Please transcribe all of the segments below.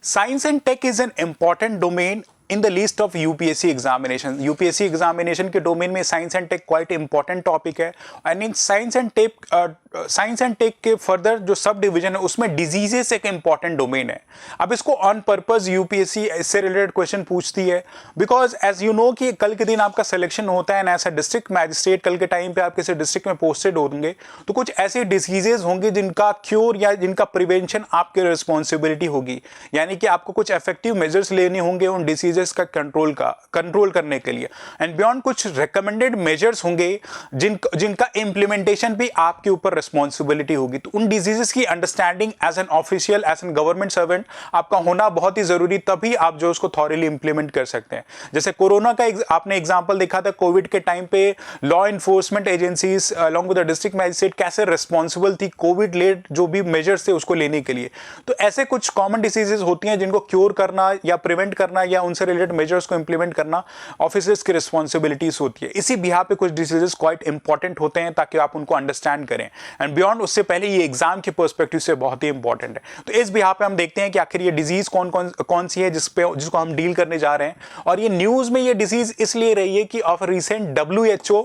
Science and tech is an important domain in the list of UPSC examination. UPSC examination के domain में science and tech quite important topic है and in science and tech के further जो sub division है उसमें diseases एक important domain है. अब इसको ऑन पर्पज यूपीएससी इससे रिलेटेड क्वेश्चन पूछती है बिकॉज एज यू नो कि कल के दिन आपका सिलेक्शन होता है and as a district magistrate कल के टाइम पे आप किसी डिस्ट्रिक्ट में पोस्टेड होंगे तो कुछ ऐसे डिजीजेज होंगे जिनका क्योर या जिनका प्रिवेंशन आपकी रिस्पॉन्सिबिलिटी होगी. यानी कि आपको कुछ इफेक्टिव मेजर्स लेने होंगे उन डिसीजेस का कंट्रोल करने के लिए एंड बियॉन्ड कुछ रिकमेंडेड मेजर्स होंगे जिनका इंप्लीमेंटेशन भी आपके ऊपर रिस्पॉन्सिबिलिटी होगी. तो उन डिजीजेस की understanding as an official as an government servant आपका होना बहुत ही जरूरी, तभी आप जो उसको थॉरली इंप्लीमेंट कर सकते हैं. जैसे कोरोना का आपने एग्जांपल देखा था, कोविड के टाइम पे law enforcement agencies along with the district magistrate कैसे रिस्पॉन्सिबल थी कोविड लेड जो भी मेजर्स थे उसको लेने के लिए. तो ऐसे कुछ कॉमन डिसीजेस होती हैं जिनको क्योर करना या प्रिवेंट करना या उनसे रिलेटेड मेजर्स को इंप्लीमेंट करना ऑफिसर्स की रिस्पॉन्सिबिलिटीज होती है. इसी बिहार पे कुछ डिसीजेस क्वाइट इंपॉर्टेंट होते हैं ताकि आप उनको अंडरस्टैंड करें एंड बियॉन्ड उससे पहले ये एग्जाम के पर्सपेक्टिव से बहुत ही इंपॉर्टेंट है. तो इस बिहार पे हम देखते हैं कि आखिर ये डिजीज कौन सी है जिसको हम डील करने जा रहे हैं. और ये न्यूज में ये डिजीज इसलिए रही है कि of recent WHO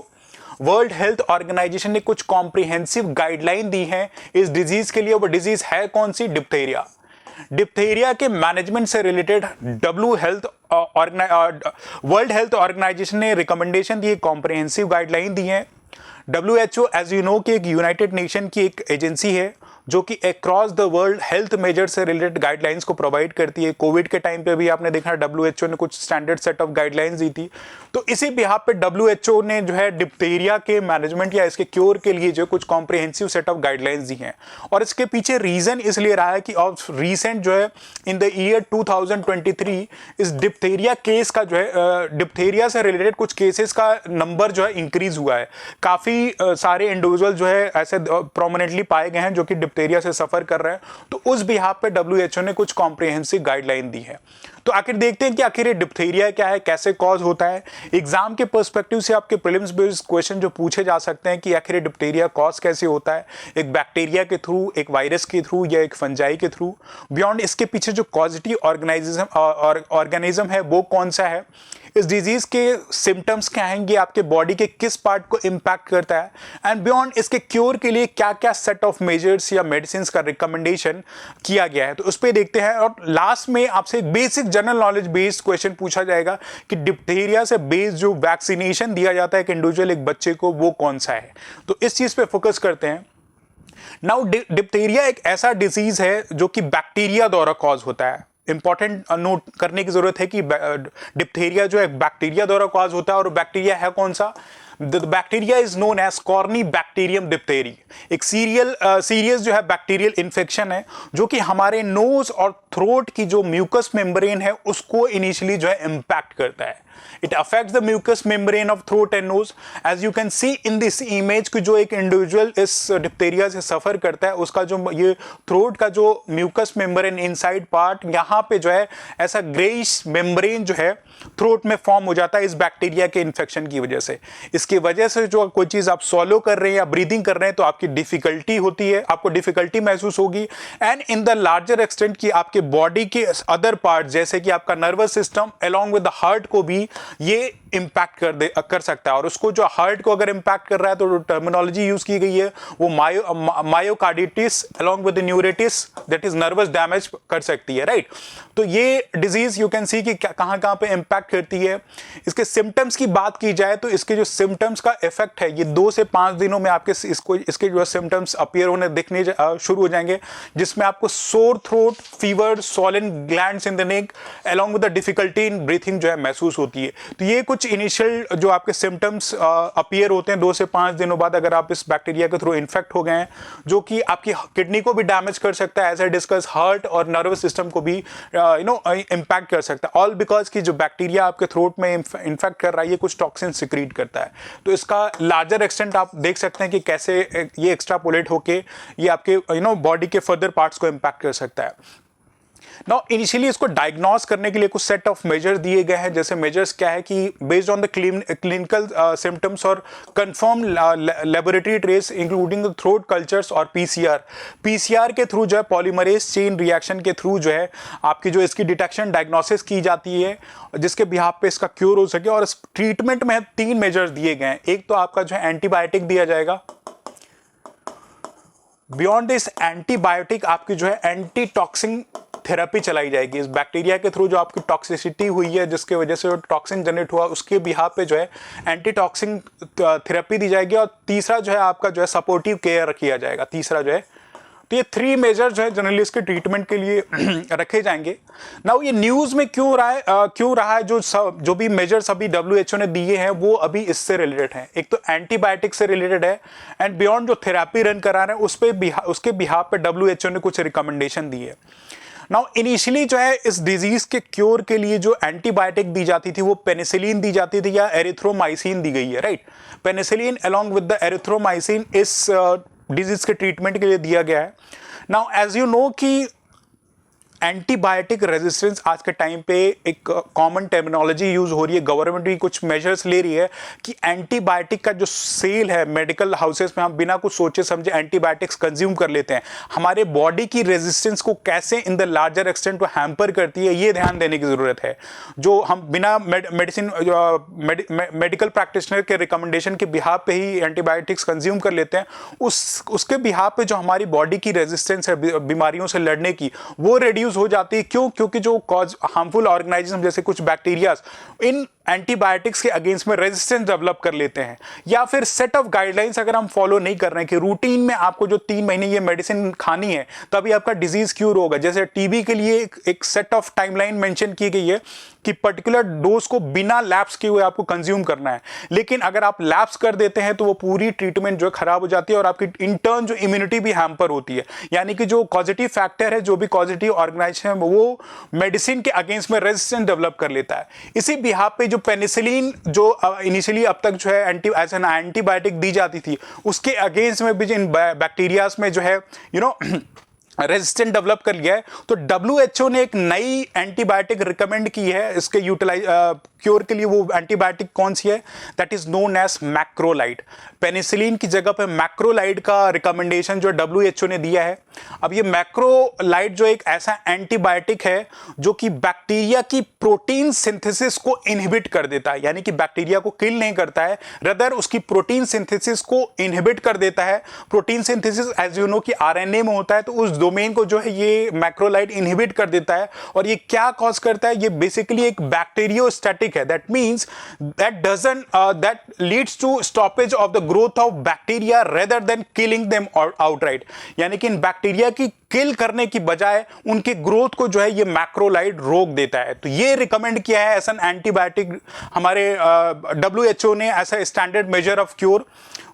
world health organization ने कुछ कॉम्प्रिहेंसिव गाइडलाइन दी है इस डिजीज के लिए. वो डिजीज है कौन सी? डिप्थीरिया. डिप्थीरिया के मैनेजमेंट से रिलेटेड वर्ल्ड हेल्थ ऑर्गेनाइजेशन ने रिकमेंडेशन दी है, कॉम्प्रिहेंसिव गाइडलाइन दी है. WHO एज यू नो कि एक यूनाइटेड नेशन की एक एजेंसी है जो कि across the world health measure से रिलेटेड गाइडलाइंस को प्रोवाइड करती है. कोविड के टाइम पे भी आपने देखा WHO ने कुछ स्टैंडर्ड सेट ऑफ गाइडलाइंस दी थी. तो इसी बिहार पे WHO ने जो है डिप्थीरिया के मैनेजमेंट या इसके क्योर के लिए जो कुछ कॉम्प्रिहेंसिव सेट ऑफ गाइडलाइंस दी हैं. और इसके पीछे रीजन इसलिए रहा है कि ऑफ रीसेंट जो है इन द ईयर 2023 इस डिप्थीरिया केस का जो है डिप्थीरिया से रिलेटेड कुछ केसेस का नंबर जो है इंक्रीज हुआ है. काफी सारे इंडिविजुअल जो है ऐसे प्रोमिनेंटली पाए गए हैं जो कि डिप्थीरिया से सफर कर रहे हैं. तो उस बिहाफ पे WHO ने कुछ कॉम्प्रिहेंसिव गाइडलाइन दी है. तो आखिर देखते हैं कि आखिर ये डिप्थीरिया क्या है, कैसे कॉज होता है. एग्जाम के पर्सपेक्टिव से आपके प्रीलिम्स बेस्ड क्वेश्चन जो पूछे जा सकते हैं कि आखिर डिप्थीरिया कॉज कैसे होता है, एक बैक्टीरिया के थ्रू, एक वायरस के थ्रू या एक फंजाई के थ्रू. बियॉन्ड इसके पीछे जो कॉजिटिव ऑर्गेनिज्म है वो कौन सा है, इस डिजीज के सिम्टम्स क्या हैं, ये आपके बॉडी के किस पार्ट को इंपैक्ट करता है एंड बियॉन्ड इसके क्योर के लिए क्या क्या सेट ऑफ मेजर्स या मेडिसिन का रिकमेंडेशन किया गया है. तो उस पर देखते हैं. और लास्ट में आपसे एक basic general knowledge based question पूछा जाएगा कि डिप्थीरिया से बेस्ड जो वैक्सीनेशन दिया जाता है एक इंडिविजुअल एक बच्चे को वो कौन सा है. तो इस चीज पे फोकस करते हैं. नाउ डिप्थीरिया एक ऐसा डिजीज है जो कि बैक्टीरिया द्वारा कॉज होता है. इंपॉर्टेंट नोट करने की जरूरत है कि डिप्थीरिया जो है बैक्टीरिया द्वारा कॉज होता है. और बैक्टीरिया है कौन सा? The bacteria is known as Corynebacterium diphtheria. एक सीरियस जो है बैक्टीरियल इन्फेक्शन है जो कि हमारे नोज और थ्रोट की जो म्यूकस मेम्ब्रेन है उसको इनिशियली जो है इंपैक्ट करता है. It affects the mucous membrane of throat and nose. As you can see in this image कि जो एक इंडिविजुअल इस डिप्थीरिया से सफर करता है उसका जो ये थ्रोट का जो म्यूकस मेम्ब्रेन इनसाइड पार्ट यहाँ पे जो है ऐसा ग्रेइश मेम्ब्रेन जो है थ्रोट में फॉर्म हो जाता है इस बैक्टीरिया के इन्फेक्शन की वजह से. इसकी वजह से जो कोई चीज आप सॉलो कर रहे हैं या ब्रीदिंग कर रहे हैं तो आपकी डिफिकल्टी होती है, आपको डिफिकल्टी महसूस होगी. And in the larger extent की आपके बॉडी के अदर पार्ट जैसे कि आपका nervous system along with the heart को भी ये इंपैक्ट कर सकता है. और उसको जो हार्ट को अगर इंपैक्ट कर रहा है तो टर्मिनोलॉजी यूज की गई है वो myocarditis along with neuritis that is nervous damage कर सकती है. राइट. तो ये डिजीज यू कैन सी कि कहां पे इंपैक्ट करती है. इसके सिम्टम्स की बात की जाए तो इसके जो सिम्टम्स का इफेक्ट है ये 2 से 5 दिनों में आपके इसके जो सिम्टम्स अपीयर होने दिखने शुरू हो जाएंगे जिसमें आपको sore throat, fever, swollen glands in the neck along with the difficulty in breathing जो है महसूस होती है. तो ये कुछ इनिशियल जो आपके सिम्टम्स अपीयर होते हैं 2 से 5 दिनों बाद अगर आप इस बैक्टीरिया के थ्रू इन्फेक्ट हो गए हैं जो कि आपकी किडनी को भी डैमेज कर सकता है, एज आई डिस्कस हार्ट और नर्वस सिस्टम को भी इंपैक्ट कर सकता है. ऑल बिकॉज की जो बैक्टीरिया आपके थ्रोट में इन्फेक्ट कर रहा है ये कुछ टॉक्सिन सिक्रीट करता है. तो इसका लार्जर एक्सटेंट आप देख सकते हैं कि कैसे ये एक्स्ट्रापोलेट होके ये आपके बॉडी के फर्दर पार्ट्स को इंपैक्ट कर सकता है. नाउ इनिशियली इसको डायग्नोस करने के लिए कुछ सेट ऑफ मेजर्स दिए गए हैं, जैसे मेजर्स क्या है कि based on the clinical symptoms और confirm laboratory traces including the throat cultures और पीसीआर के थ्रू जो है पॉलीमरेज चेन रिएक्शन के थ्रू जो है आपकी जो इसकी डिटेक्शन डायग्नोसिस की जाती है, जिसके बिहाफ पे इसका क्योर हो सके। और इस ट्रीटमेंट में 3 मेजर्स दिए गए हैं। एक तो आपका जो है एंटीबायोटिक दिया जाएगा, बियॉन्ड दिस एंटीबायोटिक आपकी जो है एंटी टॉक्सिन थेरेपी चलाई जाएगी। इस बैक्टीरिया के थ्रू जो आपकी टॉक्सिसिटी हुई है, जिसके वजह से जो टॉक्सिन जनरेट हुआ, उसके बिहाफ पे जो है एंटी टॉक्सिन थेरेपी दी जाएगी। और तीसरा जो है आपका जो है सपोर्टिव केयर किया जाएगा, तीसरा जो है। तो ये 3 मेजर जो है जनरली इसके ट्रीटमेंट के लिए रखे जाएंगे। नाउ ये न्यूज़ में क्यों रहा है जो भी मेजर्स अभी WHO ने दिए हैं वो अभी इससे रिलेटेड हैं। एक तो एंटीबायोटिक से रिलेटेड है, एंड बियॉन्ड जो थेरेपी रन करा रहे हैं उसके बिहाफ पे WHO ने कुछ रिकमेंडेशन दी है। नाउ इनिशियली जो है इस डिजीज के क्योर के लिए जो एंटीबायोटिक दी जाती थी वो पेनिसिलिन दी जाती थी या एरिथ्रोमाइसिन दी गई है, right. Penicillin along with the erythromycin इस डिजीज के ट्रीटमेंट के लिए दिया गया है। नाउ एज यू नो कि एंटीबायोटिक रेजिस्टेंस आज के टाइम पे एक कॉमन टर्मिनोलॉजी यूज हो रही है। गवर्नमेंट भी कुछ मेजर्स ले रही है कि एंटीबायोटिक का जो सेल है मेडिकल हाउसेस में, हम बिना कुछ सोचे समझे एंटीबायोटिक्स कंज्यूम कर लेते हैं, हमारे बॉडी की रेजिस्टेंस को कैसे इन द लार्जर एक्सटेंट वो हैम्पर करती है, ये ध्यान देने की जरूरत है। जो हम बिना मेडिकल प्रैक्टिशनर के रिकमेंडेशन के बिहाफ पे ही एंटीबायोटिक्स कंज्यूम कर लेते हैं, उसके बिहाफ पे जो हमारी बॉडी की रेजिस्टेंस है बीमारियों से लड़ने की, वो रेड्यूस हो जाती है। क्यों? क्योंकि जो कॉज हार्मफुल ऑर्गेनिज्म जैसे कुछ बैक्टीरिया इन एंटीबायोटिक्स के अगेंस्ट में रेजिस्टेंस डेवलप कर लेते हैं। या फिर सेट ऑफ गाइडलाइंस अगर हम फॉलो नहीं कर रहे हैं कि रूटीन में आपको जो 3 महीने ये मेडिसिन खानी है तभी आपका डिजीज क्यूर होगा। जैसे टीबी के लिए एक सेट ऑफ टाइमलाइन मेंशन की गई है कि पर्टिकुलर डोज को बिना लैप्स किए हुए आपको कंज्यूम करना है, लेकिन अगर आप लैप्स कर देते हैं तो वो पूरी ट्रीटमेंट जो खराब हो जाती है और आपकी इंटर्न जो इम्यूनिटी भी हैम्पर होती है। यानी कि जो पॉजिटिव फैक्टर है, जो भी पॉजिटिव ऑर्गेनाइजेशन है, वो मेडिसिन के अगेंस्ट में रेजिस्टेंस डेवलप कर लेता है। इसी बिहाफ पे जो पेनिसिलिन जो इनिशियली अब तक जो है एज एन एंटीबायोटिक दी जाती थी, उसके अगेंस्ट में भी इन बैक्टीरियाज में जो है रेजिस्टेंट डेवलप कर लिया है। तो WHO ने एक नई एंटीबायोटिक रिकमेंड की है इसके क्योर के लिए। वो एंटीबायोटिक कौन सी है? That is known as macrolide. Penicillin की जगह पे मैक्रोलाइड का रिकमेंडेशन जो WHO ने दिया है। अब ये मैक्रोलाइड जो एक ऐसा एंटीबायोटिक है जो कि बैक्टीरिया की प्रोटीन सिंथेसिस को इनहिबिट कर देता है, यानी कि बैक्टीरिया को किल नहीं करता है, रदर उसकी प्रोटीन सिंथेसिस को इनहिबिट कर देता है। Protein synthesis as you know कि RNA में होता है, तो उस डोमेन को जो है ये मैक्रोलाइड इनहिबिट कर देता है। और ये क्या कॉज करता है? ये बेसिकली एक बैक्टीरियोस्टैटिक है। That means that leads to stoppage of the growth of bacteria rather than killing them outright. यानी कि इन बैक्टीरिया की किल करने की बजाय उनके ग्रोथ को जो है ये मैक्रोलाइड रोक देता है। तो ये रिकमेंड किया है एज एन एंटीबायोटिक हमारे WHO ने ऐसा standard measure of cure.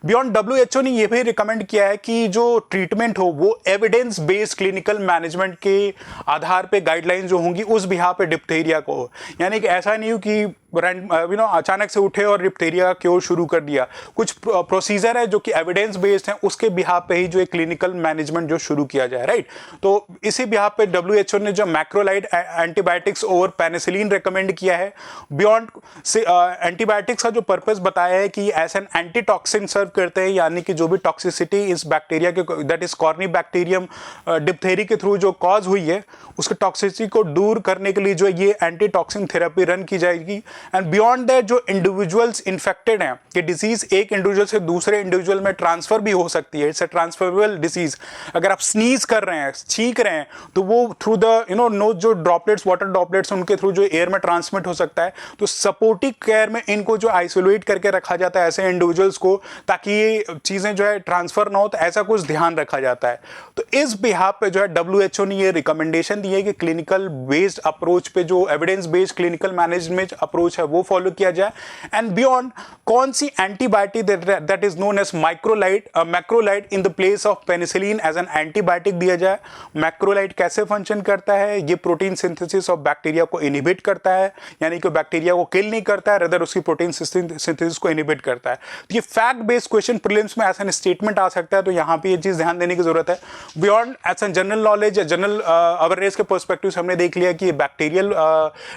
Beyond WHO ने ये भी रिकमेंड किया है कि जो ट्रीटमेंट हो वो एविडेंस बेस्ड क्लिनिकल मैनेजमेंट के आधार पे गाइडलाइन जो होंगी उस बिहाफ पे डिप्थीरिया को हो। यानी कि ऐसा नहीं हो कि अचानक से उठे और डिप्थीरिया का क्योर शुरू कर दिया। कुछ प्रोसीजर है जो कि एविडेंस बेस्ड है, उसके बिहाफ पे ही जो एक क्लिनिकल मैनेजमेंट जो शुरू किया जाए, राइट। तो इसी बिहाफ पे WHO ने जो macrolide antibiotics over penicillin recommend किया है। बियॉन्ड एंटीबायोटिक्स का जो पर्पस बताया है कि एज एन एंटीटॉक्सिन सर्व करते हैं, यानी कि जो भी टॉक्सिसिटी इस बैक्टीरिया के दैट इज कॉर्नीबैक्टीरियम डिप्थेरी के थ्रू जो कॉज हुई है उसके टॉक्सिसिटी को दूर करने के लिए जो ये एंटीटॉक्सिन थेरेपी रन की जाएगी। एंड बियॉन्ड दैट जो इंडिविजुअल्स इन्फेक्टेड हैं कि डिजीज एक इंडिविजुअल से दूसरे इंडिविजुअल में ट्रांसफर भी हो सकती है, इट्स अ ट्रांसफरेबल डिजीज। अगर आप स्नीज कर रहे हैं, छींक रहे हैं, तो वो थ्रू द नो जो ड्रॉपलेट्स वाटर ड्रॉपलेट्स उनके थ्रू जो एयर में ट्रांसमिट हो सकता है। तो सपोर्टिव केयर में इनको जो आइसोलेट करके रखा जाता है ऐसे इंडिविजुअल्स को, ताकि ये चीजें जो है ट्रांसफर ना हो, तो ऐसा कुछ ध्यान रखा जाता है। तो इस बिहाफ पे जो है WHO ने ये रिकमेंडेशन दी है कि क्लिनिकल बेस्ड अप्रोच पे जो evidence based clinical management approach approach है वो फॉलो किया जाए। एंड बियॉन्ड कौन सी antibiotic that is known as macrolide in the place of penicillin as an antibiotic दिया जाए। मैक्रोलाइड कैसे फंक्शन करता है, ये प्रोटीन सिंथेसिस ऑफ बैक्टीरिया को इनहिबिट करता है, यानी कि बैक्टीरिया को किल नहीं करता है, रेदर उसकी प्रोटीन सिंथेसिस को इनहिबिट करता है। तो ये फैक्ट बेस्ड क्वेश्चन प्रीलिम्स में ऐसा स्टेटमेंट आ सकता है, तो यहाँ पे ये चीज ध्यान देने की जरूरत है। Beyond as an general knowledge या जनरल अवेयरनेस के पर्सपेक्टिव से हमने देख लिया कि बैक्टीरियल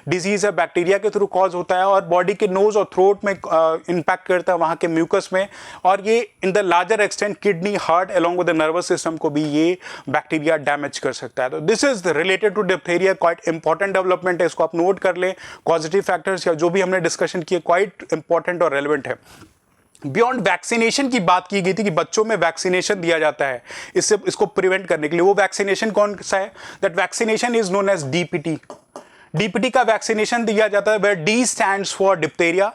डिजीज है, बैक्टीरिया के थ्रू कॉज होता है और बॉडी के नोज और थ्रोट में इंपैक्ट करता है, वहां के म्यूकस में, और ये in the larger extent kidney, heart along with the nervous system को भी ये बैक्टीरिया डैमेज कर सकता है। तो this is related to diphtheria, quite important development है, इसको आप नोट कर लें। पॉजिटिव फैक्टर्स या जो भी हमने डिस्कशन किए क्वाइट इंपॉर्टेंट और रेलेवेंट है। बियॉन्ड वैक्सीनेशन की बात की गई थी कि बच्चों में वैक्सीनेशन दिया जाता है इसको प्रिवेंट करने के लिए। वो वैक्सीनेशन कौन सा है? That vaccination is known as DPT. DPT का वैक्सीनेशन दिया जाता है where D stands for diphtheria,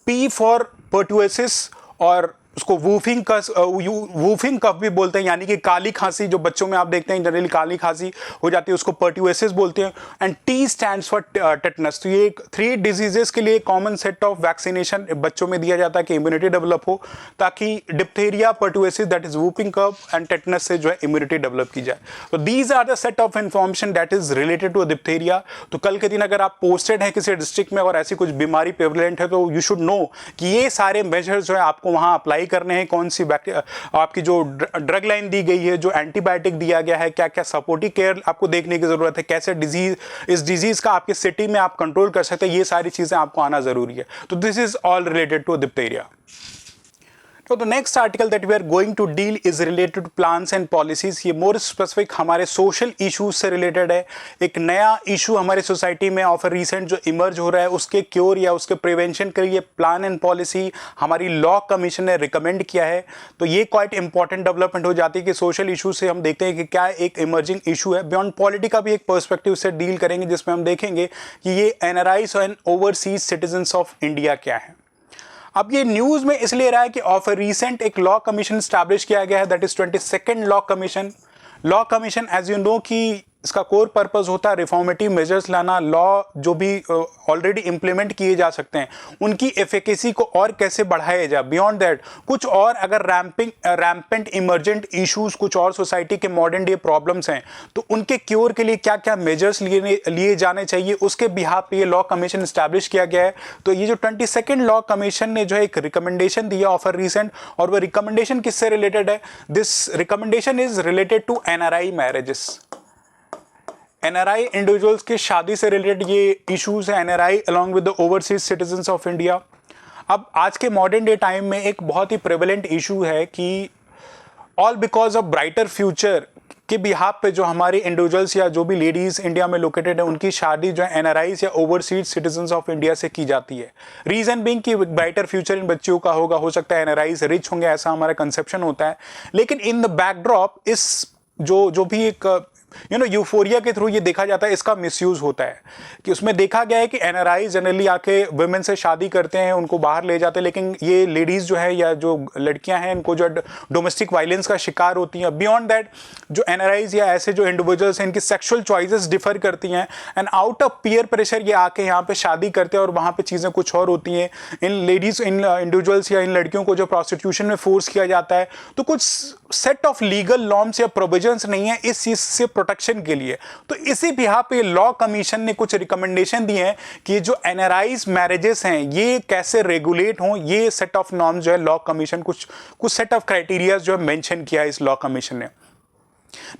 P for pertussis और उसको वूफिंग कफ भी बोलते हैं, यानी कि काली खांसी जो बच्चों में आप देखते हैं जनरली काली खांसी हो जाती है उसको पर्ट्यूएसिस बोलते हैं। And T stands for tetanus. तो ये 3 डिजीजेस के लिए कॉमन सेट ऑफ वैक्सीनेशन बच्चों में दिया जाता है कि इम्यूनिटी डेवलप हो, ताकि diphtheria, pertussis that is whooping cough and tetanus से जो है इम्यूनिटी डेवलप की जाए। तो these are the set of information that is related to diphtheria. तो कल के दिन अगर आप पोस्टेड हैं किसी डिस्ट्रिक्ट में और ऐसी कुछ बीमारी प्रेवलेंट है तो यू शुड नो कि ये सारे मेजर्स जो है आपको वहां अप्लाई करने हैं। कौन सी आपकी जो ड्रग लाइन दी गई है, जो एंटीबायोटिक दिया गया है, क्या क्या सपोर्टिव केयर आपको देखने की जरूरत है, कैसे इस डिजीज का आपके सिटी में आप कंट्रोल कर सकते हैं, ये सारी चीजें आपको आना जरूरी है। तो this is all related to diphtheria. तो the next article that we are going to deal is related to plans and policies. ये मोर स्पेसिफिक हमारे सोशल इश्यूज से रिलेटेड है। एक नया इशू हमारे सोसाइटी में ऑफ रिसेंट जो इमर्ज हो रहा है, उसके क्योर या उसके प्रिवेंशन के लिए प्लान एंड पॉलिसी हमारी लॉ कमीशन ने रिकमेंड किया है। तो ये क्वाइट इंपॉर्टेंट डेवलपमेंट हो जाती है कि सोशल इशू से हम देखते हैं कि क्या एक इमर्जिंग इशू है। बियॉन्ड पॉलिटी का भी एक पर्सपेक्टिव से डील करेंगे, जिसमें हम देखेंगे कि ये NRIs and overseas citizens of India क्या है। अब ये न्यूज में इसलिए रहा है कि ऑफ रिसेंट एक लॉ कमीशन स्टैब्लिश किया गया है, that is 22nd law commission. Law commission as you know कि इसका कोर पर्पस होता है रिफॉर्मेटिव मेजर्स लाना, लॉ जो भी ऑलरेडी इंप्लीमेंट किए जा सकते हैं उनकी एफिकेसी को और कैसे बढ़ाया जाए। बियॉन्ड दैट कुछ और अगर रैम्पेंट इमरजेंट इश्यूज, कुछ और सोसाइटी के मॉडर्न डे प्रॉब्लम्स हैं, तो उनके क्योर के लिए क्या क्या मेजर्स लिए जाने चाहिए, उसके बिहाफ पे ये लॉ कमीशन स्टैब्लिश किया गया है। तो ये जो 22nd लॉ कमीशन ने जो है एक रिकमेंडेशन दिया ऑफर रिसेंट, और वो रिकमेंडेशन किससे रिलेटेड है? This recommendation is related to NRI marriages. NRI individuals के शादी से रिलेटेड ये इश्यूज है, NRI along with the overseas citizens of India. अब आज के मॉडर्न डे टाइम में एक बहुत ही प्रेवलेंट इशू है कि all because of brighter future के बिहाफ पे जो हमारी इंडिविजुअल्स या जो भी लेडीज इंडिया में लोकेटेड है, उनकी शादी जो है एनआरआईज या ओवरसीज सिटीजन्स ऑफ इंडिया से की जाती है। रीजन बीइंग कि ब्राइटर फ्यूचर इन बच्चियों का होगा, हो सकता है एनआरआईज रिच होंगे, ऐसा हमारा कंसेप्शन होता है। लेकिन इन द बैकड्रॉप इस जो भी एक यूफोरिया के थ्रू ये देखा जाता है, इसका मिसयूज होता है कि उसमें देखा गया है कि एनआरआई जनरली आके वुमेन से शादी करते हैं, उनको बाहर ले जाते हैं, लेकिन ये लेडीज जो है या जो लड़कियां हैं इनको जो डोमेस्टिक वायलेंस का शिकार होती हैं। बियॉन्ड दैट जो एनआरआईज या ऐसे जो इंडिविजुअल्स हैं इनकी सेक्सुअल चॉइसेस डिफर करती हैं, and out of peer pressure ये आके यहाँ पे शादी करते हैं और वहाँ पे चीज़ें कुछ और होती हैं। इन इंडिविजुअल्स या इन लड़कियों को जो प्रोस्टिट्यूशन में फोर्स किया जाता है, तो कुछ सेट ऑफ लीगल नॉर्म्स या प्रोविजंस नहीं है इस चीज से प्रोटेक्शन के लिए। तो इसी बिहाफ पे लॉ कमीशन ने कुछ रिकमेंडेशन दिए हैं कि जो एनआरआईज मैरिजेस हैं ये कैसे रेगुलेट हों। ये सेट ऑफ नॉर्म्स जो है लॉ कमीशन कुछ सेट ऑफ क्राइटेरिया जो है मेंशन किया है इस लॉ कमीशन ने।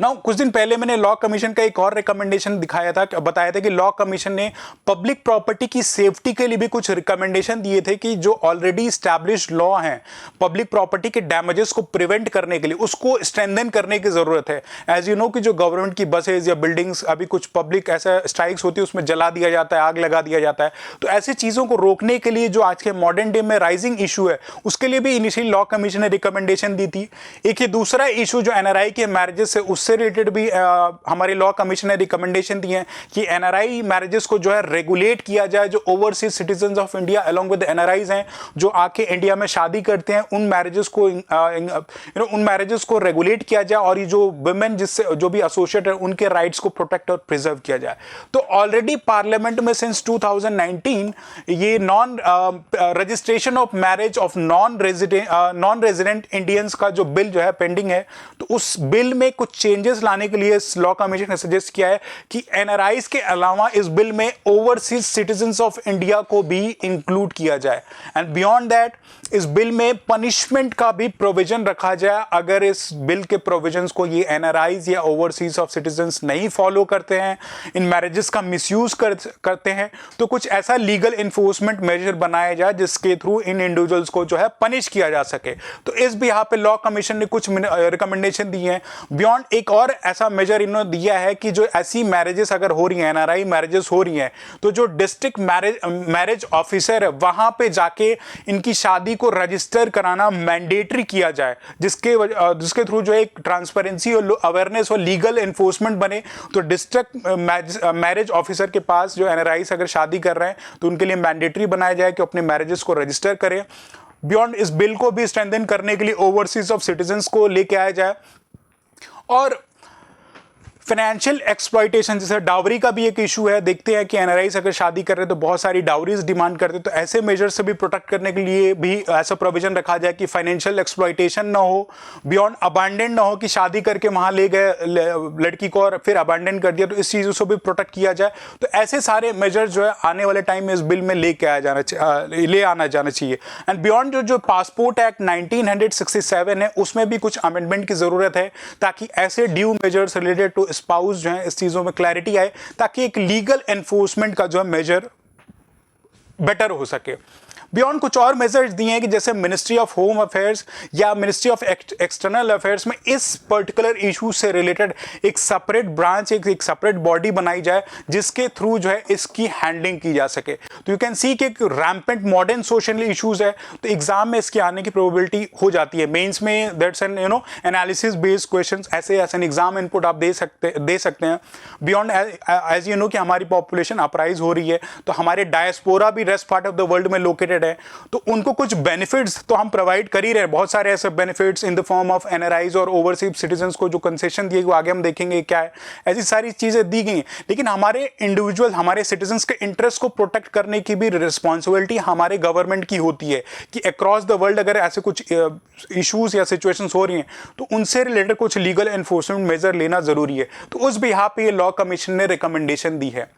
नाउ कुछ दिन पहले मैंने लॉ कमीशन का एक और रिकमेंडेशन बताया था कि लॉ कमीशन ने पब्लिक प्रॉपर्टी की सेफ्टी के लिए भी कुछ रिकमेंडेशन दिए थे कि जो ऑलरेडी स्टैब्लिश्ड लॉ हैं पब्लिक प्रॉपर्टी के डैमेजेस को प्रिवेंट करने के लिए उसको स्ट्रेंथन करने की जरूरत है। एज यू नो कि जो गवर्नमेंट की बसेज या बिल्डिंग्स अभी कुछ पब्लिक ऐसा स्ट्राइक्स होती है उसमें जला दिया जाता है, आग लगा दिया जाता है। तो ऐसी चीजों को रोकने के लिए जो आज के मॉडर्न डे में राइजिंग इशू है उसके लिए भी इनिशियली लॉ कमीशन ने रिकमेंडेशन दी थी। एक ये दूसरा इशू जो एनआरआई के मैरिजेस है उससे रिलेटेड भी हमारे लॉ कमीशन ने रिकमेंडेशन दी है कि एनआरआई मैरिजेस को जो है रेगुलेट किया जाए। जो overseas citizen of India along with NRIs हैं जो आके इंडिया में शादी करते हैं, उन मैरिजेस को उन मैरिजेस को रेगुलेट किया जाए और ये जो वुमेन जिससे जो भी एसोसिएट है उनके राइट्स को प्रोटेक्ट और प्रिजर्व किया जाए। तो ऑलरेडी पार्लियामेंट में सिंस 2019 ये registration of marriage of non resident Indians का जो बिल जो है पेंडिंग है, तो उस बिल में कुछ चेंजेस लाने के लिए लॉ कमीशन ने सजेस्ट किया है कि एनआरआईज के अलावा इस बिल में ओवरसीज सिटीजन्स ऑफ इंडिया को भी इंक्लूड किया जाए। एंड बियॉन्ड दैट इस बिल में पनिशमेंट का भी प्रोविजन रखा जाए अगर इस बिल के प्रोविजंस को ये एनआरआईज या ओवरसीज ऑफ सिटीजन्स नहीं फॉलो करते हैं, इन मैरिजेस का मिसयूज करते हैं, तो कुछ ऐसा लीगल इन्फोर्समेंट मेजर बनाया जाए जिसके थ्रू इन इंडिविजुअल्स को जो है पनिश किया जा सके। तो इस बिहाफ पे लॉ कमीशन ने कुछ रिकमेंडेशन दी हैं। बियॉन्ड एक और ऐसा मेजर इन्होंने दिया है कि जो ऐसी मैरिजेस अगर हो रही हैं, एनआरआई मैरिजेस हो रही हैं, तो जो डिस्ट्रिक्ट मैरिज ऑफिसर है वहां पे जाके इनकी शादी को रजिस्टर कराना मैंडेटरी किया जाए, जिसके थ्रू जो एक ट्रांसपेरेंसी और अवेयरनेस और लीगल एनफोर्समेंट बने। तो डिस्ट्रिक्ट मैरिज ऑफिसर के पास जो एनआरआईज अगर शादी कर रहे हैं तो उनके लिए मैंडेटरी बनाया जाए कि अपने मैरिजेस को रजिस्टर करें। बियॉन्ड इस बिल को भी स्ट्रेंथन करने के लिए ओवरसीज ऑफ सिटीजन्स को लेके आया जाए। और फाइनेंशियल एक्सप्लॉयटेशन जैसे डावरी का भी एक इशू है। देखते हैं कि एनआरआईज अगर शादी कर रहे हैं तो बहुत सारी डावरीज डिमांड करते हैं, तो ऐसे मेजर से भी प्रोटेक्ट करने के लिए भी ऐसा प्रोविजन रखा जाए कि फाइनेंशियल एक्सप्लॉयटेशन ना हो, बियॉन्ड अबैंडन ना हो कि शादी करके वहां ले गए लड़की को और फिर अबैंडन कर दिया, तो इस चीज़ों से भी प्रोटेक्ट किया जाए। तो ऐसे सारे मेजर जो है आने वाले टाइम में इस बिल में ले आना जाना चाहिए। एंड बियॉन्ड जो पासपोर्ट एक्ट 1967 है उसमें भी कुछ अमेंडमेंट की जरूरत है ताकि ऐसे due measures related to spouse जो है इस चीजों में क्लैरिटी आए, ताकि एक लीगल एनफोर्समेंट का जो है मेजर बेटर हो सके। बियॉन्ड कुछ और मेजर्स दिए हैं कि जैसे मिनिस्ट्री ऑफ होम अफेयर्स या मिनिस्ट्री ऑफ एक्सटर्नल अफेयर्स में इस पर्टिकुलर इशू से रिलेटेड एक सेपरेट ब्रांच, एक सेपरेट बॉडी बनाई जाए जिसके थ्रू जो है इसकी हैंडलिंग की जा सके। तो यू कैन सी कि एक रैम्पेंट मॉडर्न सोशल इशूज है, तो एग्जाम में इसके आने की प्रोबेबिलिटी हो जाती है। मेंस में that's an analysis based questions, ऐसे एग्जाम इनपुट आप दे सकते हैं। बियॉन्ड एज यू नो कि हमारी पॉपुलेशन अपराइज हो रही है, तो हमारे डायस्पोरा भी rest part of the world में लोकेटेड है, तो उनको कुछ बेनिफिट्स तो हम प्रोवाइड कर ही रहे हैं। बहुत सारे ऐसे benefits in the form of NRIs और ओवरसीज सिटीजन्स को जो कंसेशन दिए, वो आगे हम देखेंगे क्या है। ऐसी सारी चीजें दी गई, लेकिन हमारे इंडिविजुअल, हमारे सिटीजन्स के इंटरेस्ट को प्रोटेक्ट करने की भी रिस्पॉन्सिबिलिटी हमारे गवर्नमेंट की होती है कि अक्रॉस द वर्ल्ड अगर ऐसे कुछ इशूज या सिचुएशंस हो रही हैं तो उनसे रिलेटेड कुछ लीगल एनफोर्समेंट मेजर लेना जरूरी है। तो उस बिहाफ पे ये लॉ कमीशन ने रिकमेंडेशन दी है।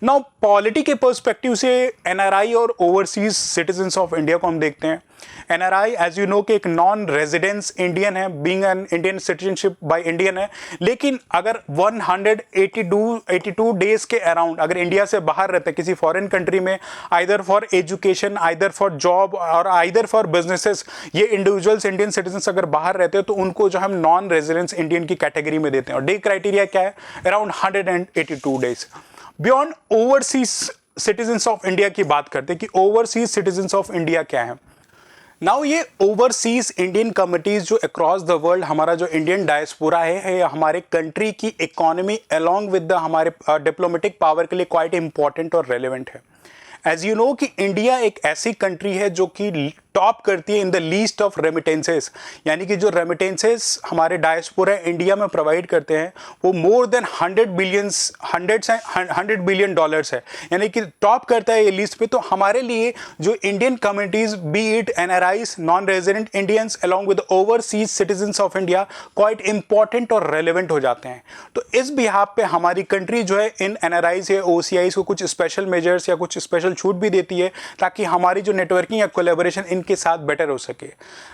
नाउ पॉलिटी के पर्सपेक्टिव से एनआरआई और ओवरसीज सिटीजन्स ऑफ इंडिया को हम देखते हैं। एनआरआई एज यू नो कि एक नॉन रेजिडेंस इंडियन है, being an Indian citizenship by Indian है, लेकिन अगर 182 डेज के अराउंड अगर इंडिया से बाहर रहते हैं किसी फॉरेन कंट्री में, either for education, either for job और आइदर फॉर बिजनेसेस, ये इंडिविजुअल्स इंडियन सिटीजन्स अगर बाहर रहते हैं तो उनको जो हम नॉन रेजिडेंस इंडियन की कैटेगरी में देते हैं। और डे क्राइटेरिया क्या है? Around 182 days. Beyond overseas citizens of India की बात करते हैं कि ओवरसीज सिटीजन्स ऑफ इंडिया क्या है। नाउ ये ओवरसीज इंडियन कमिटीज जो अक्रॉस द वर्ल्ड हमारा जो इंडियन डायस्पोरा है हमारे कंट्री की इकोनॉमी अलोंग विद द हमारे डिप्लोमेटिक पावर के लिए क्वाइट इंपॉर्टेंट और रेलेवेंट है। एज यू नो कि इंडिया एक ऐसी कंट्री है जो कि टॉप करती है in the least of remittances, यानी कि जो रेमिटेंसेस हमारे डायस्पोरा इंडिया में प्रोवाइड करते हैं वो मोर देन 100 बिलियन डॉलर्स है, यानी कि टॉप करता है ये लिस्ट पे। तो हमारे लिए जो Indian communities, B it NRIs, non resident Indians along with overseas citizens of India, quite important और रेलिवेंट हो जाते हैं। तो इस बिहाफ पे हमारी कंट्री जो है इन एनआरआईज या ओसीआईज को कुछ स्पेशल मेजर्स या कुछ स्पेशल छूट भी देती है ताकि हमारी जो नेटवर्किंग या कोलैबोरेशन के साथ बेटर हो सके।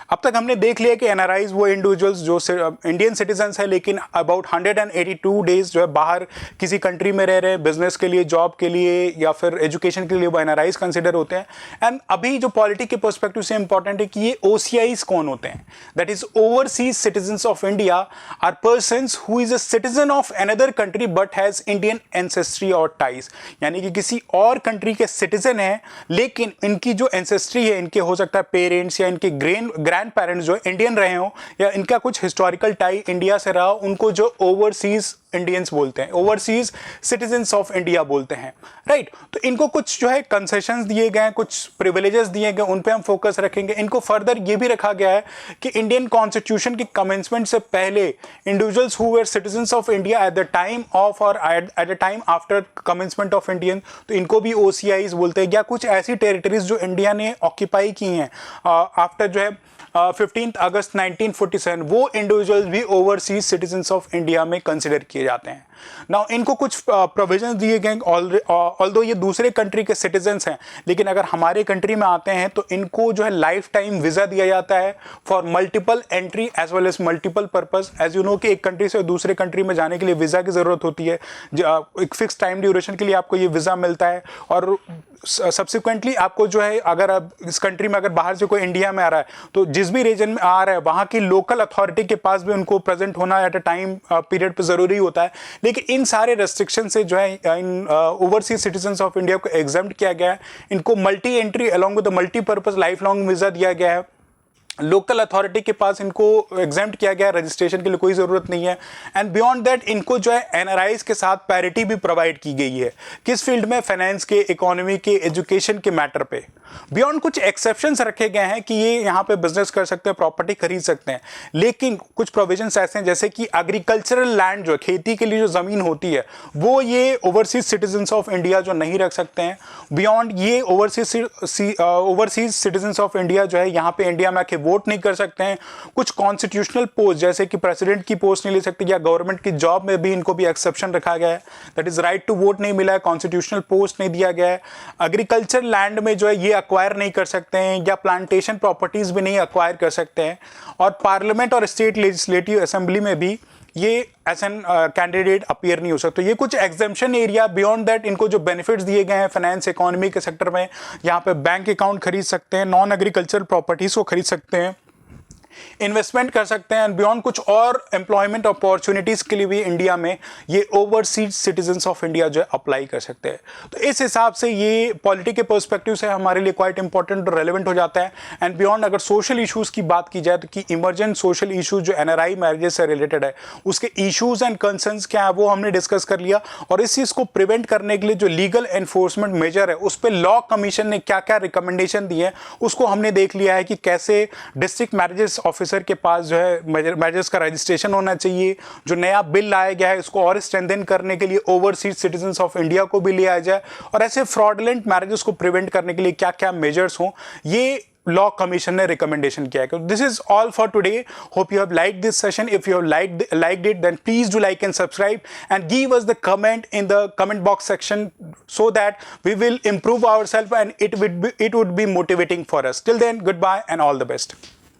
अब तक हमने देख लिया कि एनआरआईज वो इंडिविजुअल्स जो इंडियन सिटीजन्स है लेकिन अबाउट 182 डेज जो है बाहर किसी कंट्री में रह रहे हैं, बिजनेस के लिए, जॉब के लिए या फिर एजुकेशन के लिए, वो एनआरआईज कंसिडर होते हैं। एंड अभी जो पॉलिटी के पर्सपेक्टिव से इंपॉर्टेंट है कि ये ओसीआईज कौन होते हैं? That is overseas citizens of India are persons who is a citizen of another country but has Indian ancestry और टाइज, यानी कि किसी और कंट्री के सिटीजन है लेकिन इनकी जो एंसेस्ट्री है, इनके हो सकता है सकता है पेरेंट्स या इनके ग्रैंड पेरेंट्स जो इंडियन रहे हों या इनका कुछ हिस्टोरिकल टाई इंडिया से रहा, उनको जो ओवरसीज इंडियंस बोलते हैं, ओवरसीज सिटीजन्स ऑफ इंडिया बोलते हैं, राइट। तो इनको कुछ जो है कंसेशंस दिए गए हैं, कुछ प्रिविलेजेस दिए गए, उन पे हम फोकस रखेंगे। इनको फर्दर ये भी रखा गया है कि इंडियन कॉन्स्टिट्यूशन की कमेंसमेंट से पहले individuals who were citizens of India at the time of और at the time after commencement of Indian, तो इनको भी OCIs बोलते हैं, या कुछ ऐसी टेरिटरीज जो इंडिया ने ऑक्यूपाई की हैं आफ्टर जो है 15 अगस्त 1947, वो इंडिविजुअल्स भी ओवरसीज सिटीजन्स ऑफ इंडिया में कंसिडर किए जाते हैं। नाउ इनको कुछ प्रोविजंस दिए गए, ऑल्दो ये दूसरे कंट्री के सिटीजन्स हैं, लेकिन अगर हमारे कंट्री में आते हैं तो इनको जो है लाइफ टाइम वीज़ा दिया जाता है for multiple entry as well as multiple purpose. As you know कि एक कंट्री से दूसरे कंट्री में जाने के लिए वीज़ा की ज़रूरत होती है, एक फिक्स टाइम ड्यूरेशन के लिए आपको ये वीज़ा मिलता है, और सब्सिक्वेंटली आपको जो है अगर आप इस कंट्री में अगर बाहर से कोई इंडिया में आ रहा है तो जिस भी रीजन में आ रहा है वहाँ की लोकल अथॉरिटी के पास भी उनको प्रेजेंट होना एट अ टाइम पीरियड पे ज़रूरी होता है। लेकिन इन सारे रेस्ट्रिक्शन से जो है इन ओवरसीज सिटीजन्स ऑफ इंडिया को एग्जम्प्ट किया गया है। इनको multi entry along with the multipurpose life long visa दिया गया है। लोकल अथॉरिटी के पास इनको एग्जाम्प्ट किया गया, रजिस्ट्रेशन के लिए कोई ज़रूरत नहीं है। एंड बियॉन्ड दैट इनको जो है NRIs के साथ पैरिटी भी प्रोवाइड की गई है। किस फील्ड में? फाइनेंस के, इकोनॉमी के, एजुकेशन के मैटर पे। बियॉन्ड कुछ एक्सेप्शंस रखे गए हैं कि ये यहाँ पे बिजनेस कर सकते हैं, प्रॉपर्टी खरीद सकते हैं, लेकिन कुछ प्रोविजंस ऐसे हैं जैसे कि एग्रीकल्चरल लैंड जो खेती के लिए जो ज़मीन होती है वो ये ओवरसीज सिटीजन्स ऑफ इंडिया जो नहीं रख सकते हैं। बियॉन्ड ये ओवरसीज सिटीजन्स ऑफ इंडिया जो है यहाँ पे इंडिया में आके वोट नहीं कर सकते हैं। कुछ कॉन्स्टिट्यूशनल पोस्ट जैसे कि प्रेसिडेंट की पोस्ट नहीं ले सकते, या गवर्नमेंट की जॉब में भी इनको भी एक्सेप्शन रखा गया है, that is right to vote नहीं मिला है, कॉन्स्टिट्यूशनल पोस्ट नहीं दिया गया है। एग्रीकल्चर लैंड में जो है ये अक्वायर नहीं कर सकते हैं, या प्लांटेशन प्रॉपर्टीज भी नहीं अक्वायर कर सकते हैं। और पार्लियामेंट और स्टेट लेजिस्लेटिव असेंबली में भी ये एज एन कैंडिडेट अपीयर नहीं हो सकते। ये कुछ एग्जेम्पशन एरिया। बियॉन्ड दैट इनको जो बेनिफिट्स दिए गए हैं फाइनेंस इकोनॉमी के सेक्टर में, यहाँ पे बैंक अकाउंट खरीद सकते हैं, नॉन एग्रीकल्चर प्रॉपर्टीज को खरीद सकते हैं, इन्वेस्टमेंट कर सकते हैं, एंड बियॉन्ड कुछ और एम्प्लॉयमेंट अपॉर्चुनिटीज के लिए भी इंडिया में ये ओवरसीज सिटीजन्स ऑफ इंडिया जो है अप्लाई कर सकते हैं। तो इस हिसाब से ये पॉलिटी के पर्सपेक्टिव से हमारे लिए क्वाइट इंपॉर्टेंट और रेलिवेंट हो जाता है। एंड बियॉन्ड अगर सोशल इशूज़ की बात की जाए तो कि इमरजेंट सोशल इशूज़ जो NRI मैरिजेस से रिलेटेड है उसके इशूज़ एंड कंसर्न्स क्या है वो हमने डिस्कस कर लिया। और इस चीज़ को प्रिवेंट करने के लिए जो लीगल एनफोर्समेंट मेजर है उस पर लॉ कमीशन ने क्या क्या रिकमेंडेशन दिए हैं उसको हमने देख लिया है कि कैसे डिस्ट्रिक्ट मैरिजेस ऑफिसर के पास जो है मैरिजेस का रजिस्ट्रेशन होना चाहिए। जो नया बिल लाया गया है इसको और स्ट्रेंथन करने के लिए ओवरसीज सिटीजन्स ऑफ इंडिया को भी लिया जाए, और ऐसे फ्रॉडलेंट मैरिजेस को प्रिवेंट करने के लिए क्या क्या मेजर्स हों ये लॉ कमीशन ने रिकमेंडेशन किया है। This is all for today. Hope you have liked this session. If you have liked it then please do like and subscribe and give us the comment in the comment box section so that we will improve ourselves and it would be motivating for us. Till then, goodbye and all the best.